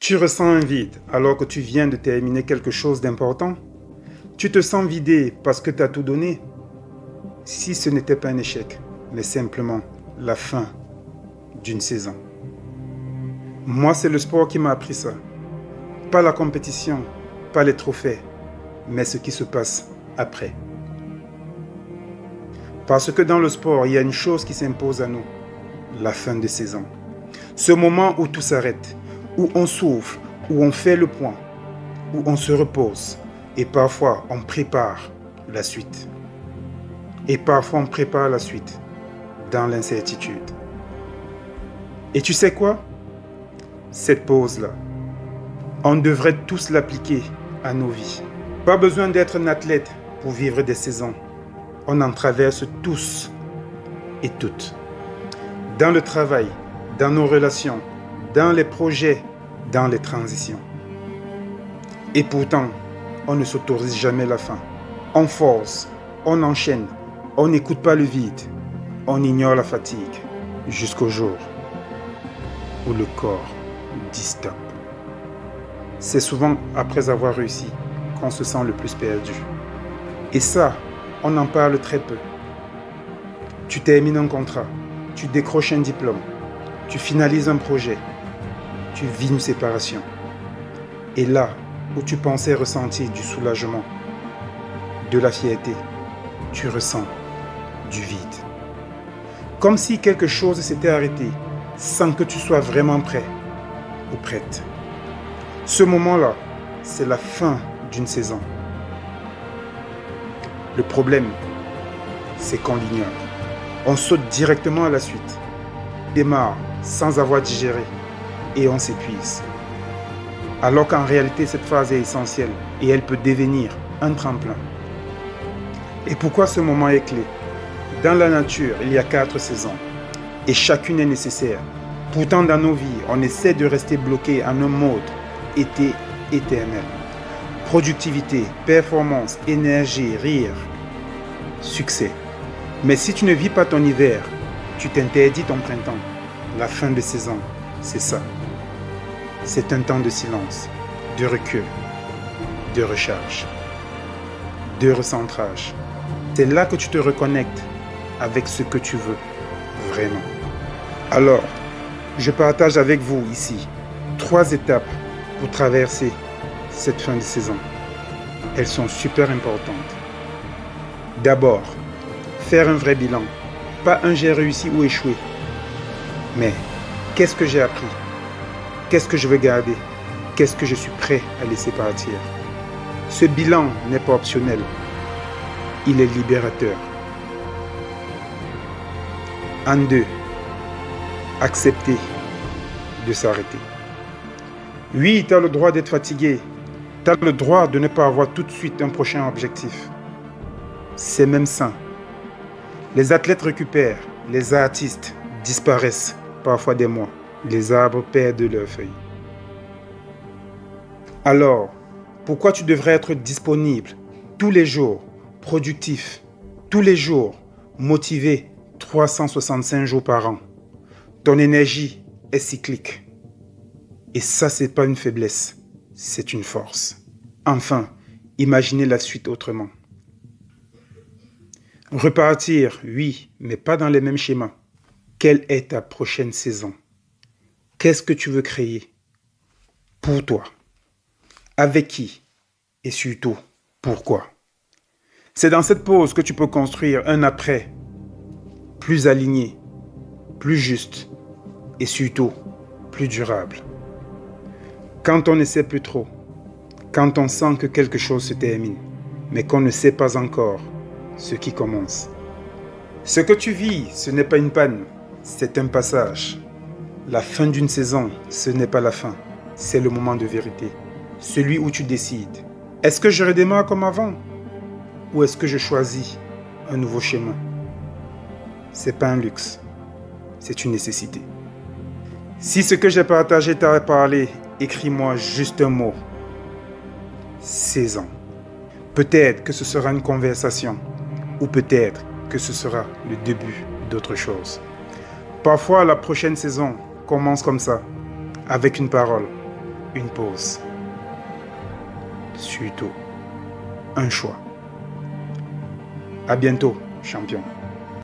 Tu ressens un vide alors que tu viens de terminer quelque chose d'important. Tu te sens vidé parce que tu as tout donné. Si ce n'était pas un échec, mais simplement la fin d'une saison. Moi, c'est le sport qui m'a appris ça. Pas la compétition, pas les trophées, mais ce qui se passe après. Parce que dans le sport, il y a une chose qui s'impose à nous, la fin de saison. Ce moment où tout s'arrête, où on souffle, où on fait le point, où on se repose et parfois on prépare la suite. Et parfois on prépare la suite dans l'incertitude. Et tu sais quoi? Cette pause-là, on devrait tous l'appliquer à nos vies. Pas besoin d'être un athlète pour vivre des saisons. On en traverse tous et toutes. Dans le travail, dans nos relations, dans les projets, dans les transitions. Et pourtant, on ne s'autorise jamais la fin. On force, on enchaîne, on n'écoute pas le vide, on ignore la fatigue, jusqu'au jour où le corps dit stop. C'est souvent après avoir réussi qu'on se sent le plus perdu. Et ça, on en parle très peu. Tu termines un contrat, tu décroches un diplôme, tu finalises un projet, tu vis une séparation. Et là où tu pensais ressentir du soulagement, de la fierté, tu ressens du vide. Comme si quelque chose s'était arrêté sans que tu sois vraiment prêt ou prête. Ce moment-là, c'est la fin d'une saison. Le problème, c'est qu'on l'ignore. On saute directement à la suite, démarre sans avoir digéré et on s'épuise. Alors qu'en réalité, cette phase est essentielle et elle peut devenir un tremplin. Et pourquoi ce moment est clé? Dans la nature, il y a 4 saisons et chacune est nécessaire. Pourtant, dans nos vies, on essaie de rester bloqué en un mode été éternel. Productivité, performance, énergie, rire, succès. Mais si tu ne vis pas ton hiver, tu t'interdis ton printemps. La fin de saison, c'est ça. C'est un temps de silence, de recul, de recharge, de recentrage. C'est là que tu te reconnectes avec ce que tu veux vraiment. Alors, je partage avec vous ici 3 étapes pour traverser cette fin de saison. Elles sont super importantes. D'abord, faire un vrai bilan. Pas un j'ai réussi ou échoué. Mais qu'est-ce que j'ai appris? Qu'est-ce que je veux garder? Qu'est-ce que je suis prêt à laisser partir? Ce bilan n'est pas optionnel. Il est libérateur. En 2, accepter de s'arrêter. Oui, tu as le droit d'être fatigué. Tu as le droit de ne pas avoir tout de suite un prochain objectif. C'est même sain. Les athlètes récupèrent, les artistes disparaissent parfois des mois. Les arbres perdent leurs feuilles. Alors, pourquoi tu devrais être disponible tous les jours, productif, tous les jours, motivé 365 jours par an? Ton énergie est cyclique. Et ça, c'est pas une faiblesse, c'est une force. Enfin, imaginez la suite autrement. Repartir, oui, mais pas dans les mêmes schémas. Quelle est ta prochaine saison? Qu'est-ce que tu veux créer? Pour toi? Avec qui? Et surtout, pourquoi? C'est dans cette pause que tu peux construire un après plus aligné, plus juste et surtout plus durable. Quand on ne sait plus trop, quand on sent que quelque chose se termine, mais qu'on ne sait pas encore ce qui commence. Ce que tu vis, ce n'est pas une panne, c'est un passage. La fin d'une saison, ce n'est pas la fin, c'est le moment de vérité. Celui où tu décides. Est-ce que je redémarre comme avant? Ou est-ce que je choisis un nouveau schéma? C'est pas un luxe, c'est une nécessité. Si ce que j'ai partagé t'a parlé, écris-moi juste un mot. Saison. Peut-être que ce sera une conversation, ou peut-être que ce sera le début d'autre chose. Parfois, la prochaine saison commence comme ça, avec une parole, une pause. Surtout, un choix. À bientôt, champion.